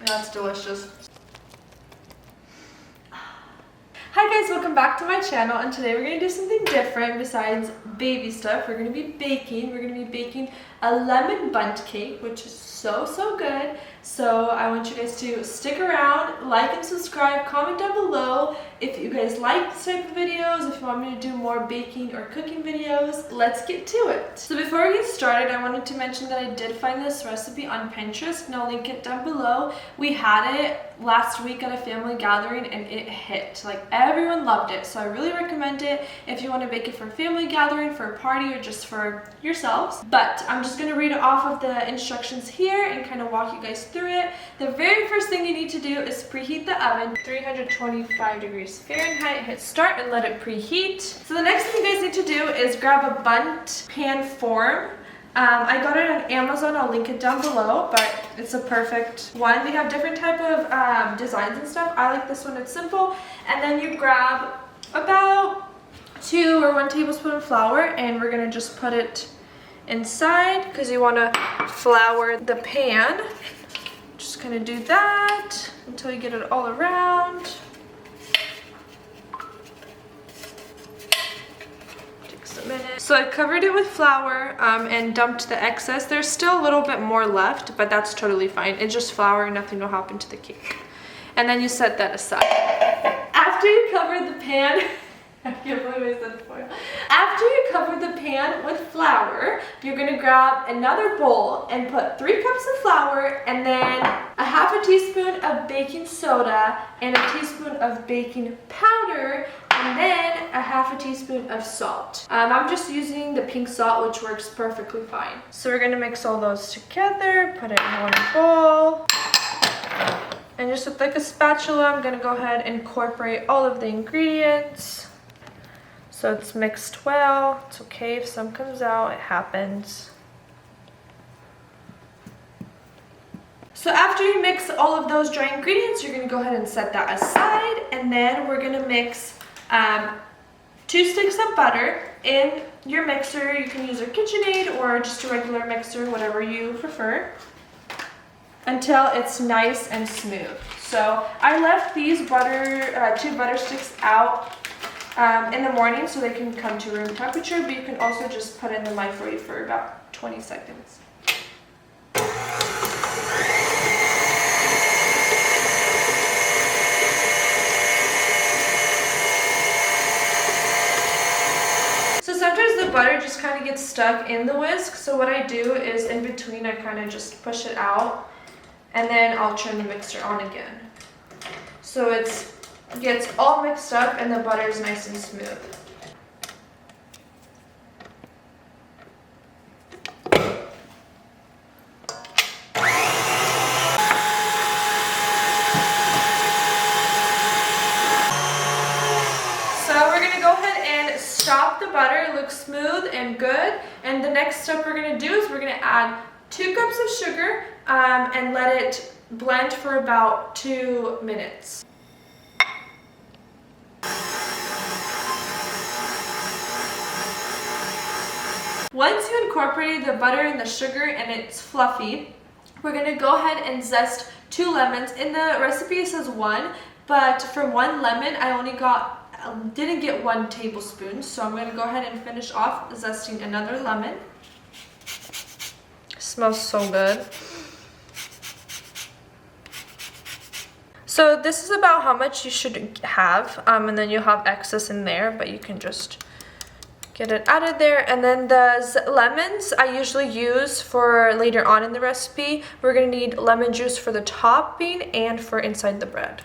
That's delicious. Hi guys, welcome back to my channel, and today we're going to do something different besides baby stuff. We're going to be baking. We're going to be baking a lemon bundt cake, which is so good. So I want you guys to stick around, like and subscribe, comment down below if you guys like this type of videos, if you want me to do more baking or cooking videos. Let's get to it. So before we get started, I wanted to mention that I did find this recipe on Pinterest, and I'll link it down below. We had it last week at a family gathering and it hit. Like, everyone loved it, so I really recommend it if you want to bake it for a family gathering, for a party, or just for yourselves. But I'm just going to read off of the instructions here and kind of walk you guys through it. The very first thing you need to do is preheat the oven 325 degrees Fahrenheit. Hit start and let it preheat. So the next thing you guys need to do is grab a bundt pan form. I got it on Amazon. I'll link it down below, but it's a perfect one. They have different type of designs and stuff. I like this one. It's simple. And then you grab about 2 or 1 tablespoon of flour, and we're gonna just put it inside because you want to flour the pan. Just gonna do that until you get it all around. So I covered it with flour and dumped the excess. There's still a little bit more left, but that's totally fine. It's just flour, nothing will happen to the cake. And then you set that aside. After you cover the pan, I can't believe I said foil. After you cover the pan with flour, you're gonna grab another bowl and put 3 cups of flour and then a half a teaspoon of baking soda and a teaspoon of baking powder, and then a half a teaspoon of salt. I'm just using the pink salt, which works perfectly fine. So we're gonna mix all those together, put it in one bowl. And just with like a spatula, I'm gonna go ahead and incorporate all of the ingredients. So it's mixed well. It's okay if some comes out, it happens. So after you mix all of those dry ingredients, you're gonna go ahead and set that aside, and then we're gonna mix 2 sticks of butter in your mixer. You can use a KitchenAid or just a regular mixer, whatever you prefer, until it's nice and smooth. So I left these 2 butter sticks out in the morning so they can come to room temperature, but you can also just put it in the microwave for about 20 seconds. So sometimes the butter just kind of gets stuck in the whisk, so what I do is in between I kind of just push it out, and then I'll turn the mixer on again. So it gets all mixed up and the butter is nice and smooth. Stop the butter. It looks smooth and good. And the next step we're going to do is we're going to add 2 cups of sugar and let it blend for about 2 minutes. Once you incorporated the butter and the sugar and it's fluffy, we're going to go ahead and zest 2 lemons. In the recipe it says 1, but for 1 lemon I didn't get 1 tablespoon, so I'm going to go ahead and finish off zesting another lemon. Smells so good. So this is about how much you should have, and then you'll have excess in there, but you can just get it out of there. And then the lemons I usually use for later on in the recipe. We're going to need lemon juice for the topping and for inside the bread.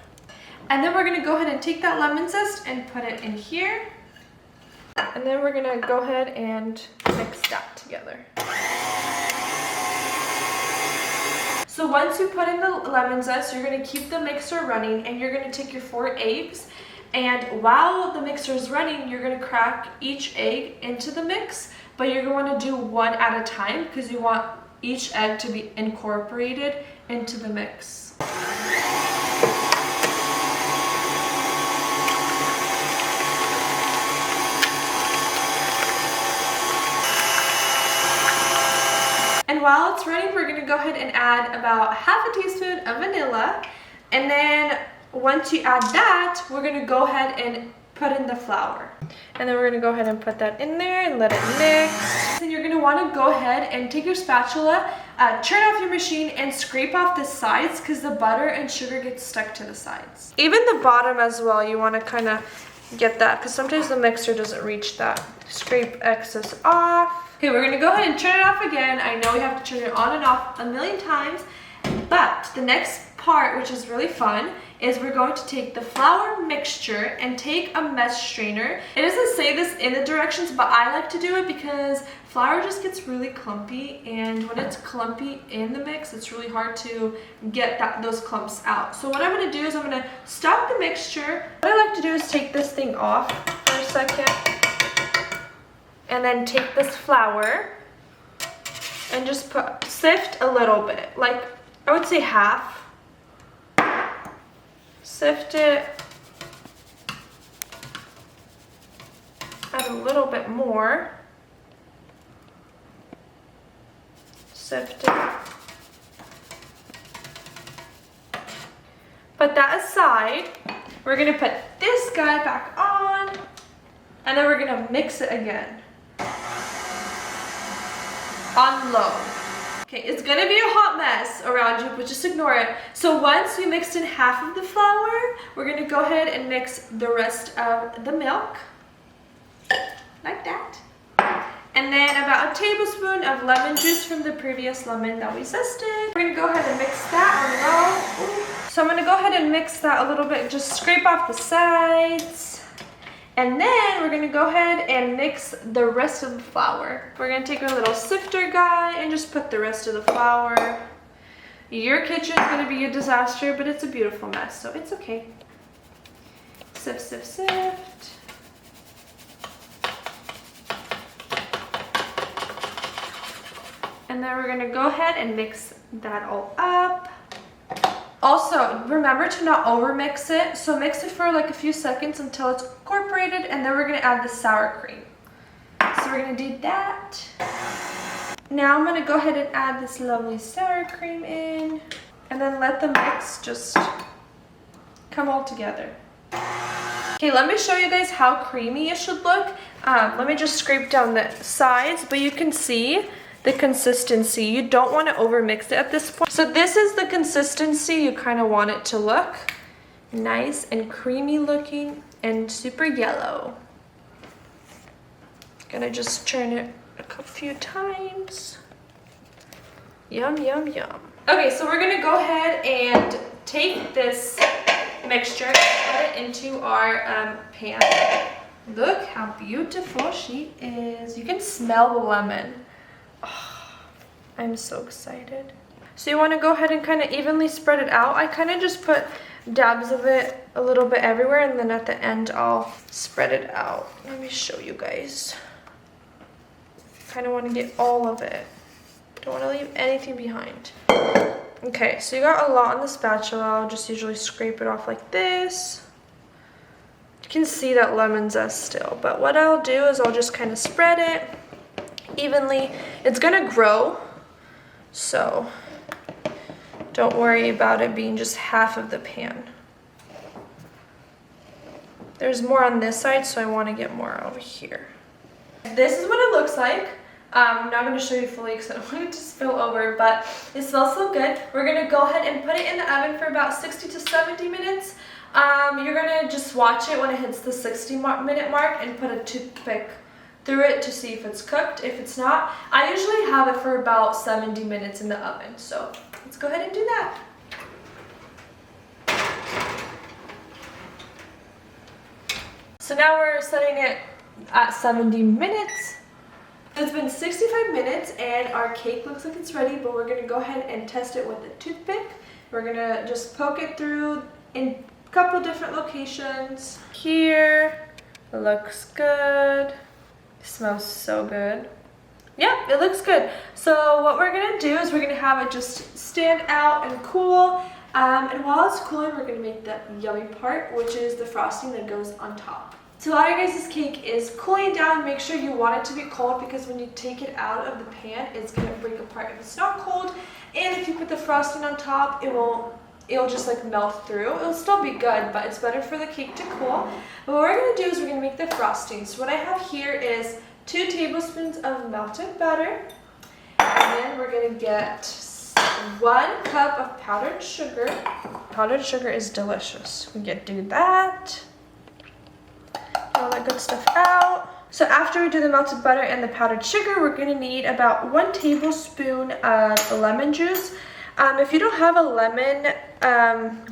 And then we're going to go ahead and take that lemon zest and put it in here. And then we're going to go ahead and mix that together. So once you put in the lemon zest, you're going to keep the mixer running, and you're going to take your 4 eggs. And while the mixer is running, you're going to crack each egg into the mix, but you're going to want to do 1 at a time because you want each egg to be incorporated into the mix. while it's running, we're gonna go ahead and add about half a teaspoon of vanilla. And then once you add that, we're gonna go ahead and put in the flour. And then we're gonna go ahead and put that in there and let it mix. Then you're gonna wanna go ahead and take your spatula, turn off your machine and scrape off the sides because the butter and sugar gets stuck to the sides. Even the bottom as well, you wanna kinda get that because sometimes the mixer doesn't reach that. Scrape excess off. Okay, we're gonna go ahead and turn it off again. I know we have to turn it on and off a million times, but the next part, which is really fun, is we're going to take the flour mixture and take a mesh strainer. It doesn't say this in the directions, but I like to do it because flour just gets really clumpy, and when it's clumpy in the mix, it's really hard to get those clumps out. So what I'm gonna do is I'm gonna stop the mixture. What I like to do is take this thing off for a second, and then take this flour and just sift a little bit, like I would say half. Sift it, add a little bit more, sift it. Put that aside. We're gonna put this guy back on, and then we're gonna mix it again. On low. Okay, it's gonna be a hot mess around you, but just ignore it. So once we mixed in half of the flour, we're gonna go ahead and mix the rest of the milk, like that. And then about a tablespoon of lemon juice from the previous lemon that we zested. We're gonna go ahead and mix that on low. Ooh. So I'm gonna go ahead and mix that a little bit, just scrape off the sides. And then we're gonna go ahead and mix the rest of the flour. We're gonna take our little sifter guy and just put the rest of the flour. Your kitchen's gonna be a disaster, but it's a beautiful mess, so it's okay. Sift, sift, sift. And then we're gonna go ahead and mix that all up. Also, remember to not over mix it, so mix it for like a few seconds until it's incorporated, and then we're gonna add the sour cream. So we're gonna do that. Now I'm gonna go ahead and add this lovely sour cream in, and then let the mix just come all together. Okay, let me show you guys how creamy it should look. Let me just scrape down the sides, but you can see the consistency. You don't want to over mix it at this point. So this is the consistency you kind of want it to look. Nice and creamy looking and super yellow. Gonna just turn it a few times. Yum, yum, yum. Okay, so we're gonna go ahead and take this mixture and put it into our pan. Look how beautiful she is. You can smell the lemon. Oh, I'm so excited. So you want to go ahead and kind of evenly spread it out. I kind of just put dabs of it a little bit everywhere, and then at the end I'll spread it out. Let me show you guys. Kind of want to get all of it. Don't want to leave anything behind. Okay, so you got a lot on the spatula. I'll just usually scrape it off like this. You can see that lemon zest still, but what I'll do is I'll just kind of spread it evenly. It's gonna grow, so don't worry about it being just half of the pan. There's more on this side, so I want to get more over here. This is what it looks like. I'm not going to show you fully because I don't want it to spill over, but it smells so good. We're going to go ahead and put it in the oven for about 60 to 70 minutes. You're going to just watch it when it hits the 60-minute mark and put a toothpick through it to see if it's cooked. If it's not, I usually have it for about 70 minutes in the oven. So let's go ahead and do that. So now we're setting it at 70 minutes. It's been 65 minutes and our cake looks like it's ready, but we're gonna go ahead and test it with a toothpick. We're gonna just poke it through in a couple different locations. Here, it looks good. It smells so good. Yeah, it looks good. So what we're gonna do is we're gonna have it just stand out and cool. And while it's cooling, we're gonna make the yummy part, which is the frosting that goes on top. So while your guys' cake is cooling down, make sure you want it to be cold, because when you take it out of the pan, it's going to break apart if it's not cold. And if you put the frosting on top, it'll just like melt through. It'll still be good, but it's better for the cake to cool. But what we're going to do is we're going to make the frosting. So what I have here is 2 tablespoons of melted butter. And then we're going to get 1 cup of powdered sugar. Powdered sugar is delicious. We can do that. Get all that good stuff out. So after we do the melted butter and the powdered sugar, we're going to need about 1 tablespoon of lemon juice. If you don't have a lemon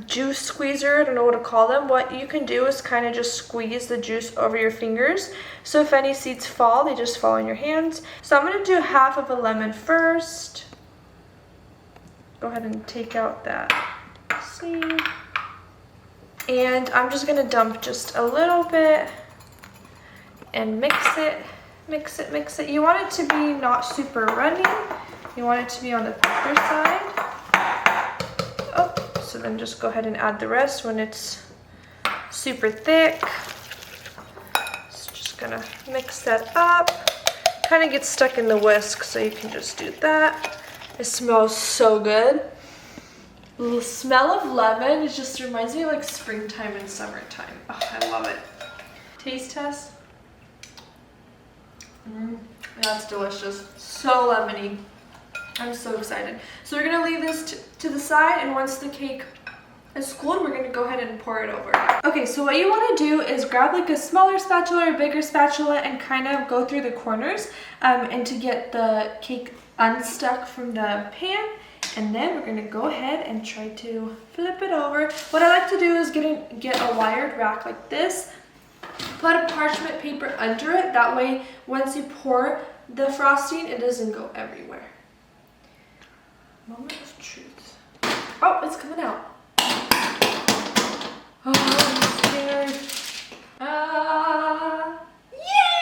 juice squeezer, I don't know what to call them, what you can do is kind of just squeeze the juice over your fingers. So if any seeds fall, they just fall in your hands. So I'm going to do half of a lemon first. Go ahead and take out that seed. And I'm just going to dump just a little bit and mix it, mix it, mix it. You want it to be not super runny. You want it to be on the thicker side. Oh, so then just go ahead and add the rest when it's super thick. So just gonna mix that up. Kind of gets stuck in the whisk, so you can just do that. It smells so good. The smell of lemon, it just reminds me of like springtime and summertime. Oh, I love it. Taste test. That's delicious. So lemony. I'm so excited. So we're gonna leave this to the side, and once the cake is cooled, we're gonna go ahead and pour it over. Okay, so what you wanna do is grab like a smaller spatula or bigger spatula and kind of go through the corners and to get the cake unstuck from the pan. And then we're gonna go ahead and try to flip it over. What I like to do is get a wired rack like this, put a parchment paper under it. That way, once you pour the frosting, it doesn't go everywhere. Moment of truth. Oh, it's coming out. Oh, I'm scared. Yay!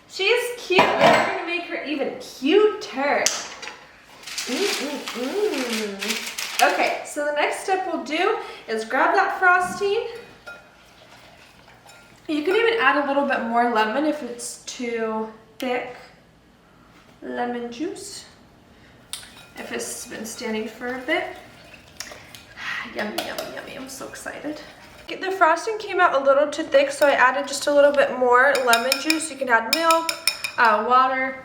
She's cute. We're gonna make her even cuter. Okay, so the next step we'll do is grab that frosting. You can even add a little bit more lemon if it's too thick. Lemon juice. If it's been standing for a bit. Yummy, yummy, yummy. I'm so excited. The frosting came out a little too thick, so I added just a little bit more lemon juice. You can add milk, water.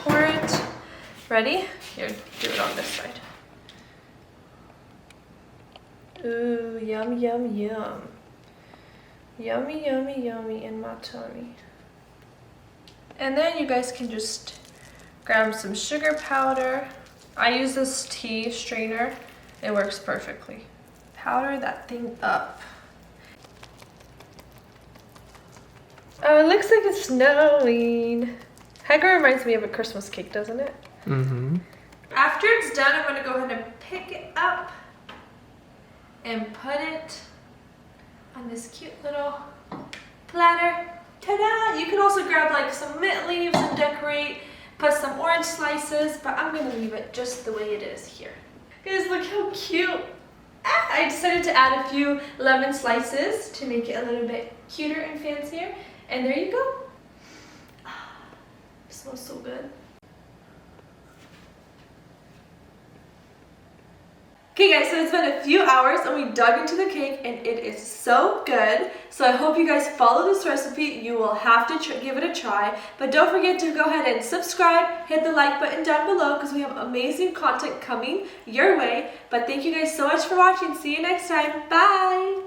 Pour it. Ready? Here, do it on this side. Ooh, yum, yum, yum. Yummy, yummy, yummy in my tummy. And then you guys can just grab some sugar powder. I use this tea strainer. It works perfectly. Powder that thing up. Oh, it looks like it's snowing. Kind of reminds me of a Christmas cake, doesn't it? Mm-hmm. After it's done, I'm gonna go ahead and pick it up and put it on this cute little platter. Ta-da! You can also grab like some mint leaves and decorate, put some orange slices, but I'm gonna leave it just the way it is here. Guys, look how cute. I decided to add a few lemon slices to make it a little bit cuter and fancier. And there you go. It smells so good. Okay guys, so it's been a few hours and we dug into the cake and it is so good. So I hope you guys follow this recipe. You will have to give it a try. But don't forget to go ahead and subscribe, hit the like button down below because we have amazing content coming your way. But thank you guys so much for watching. See you next time. Bye!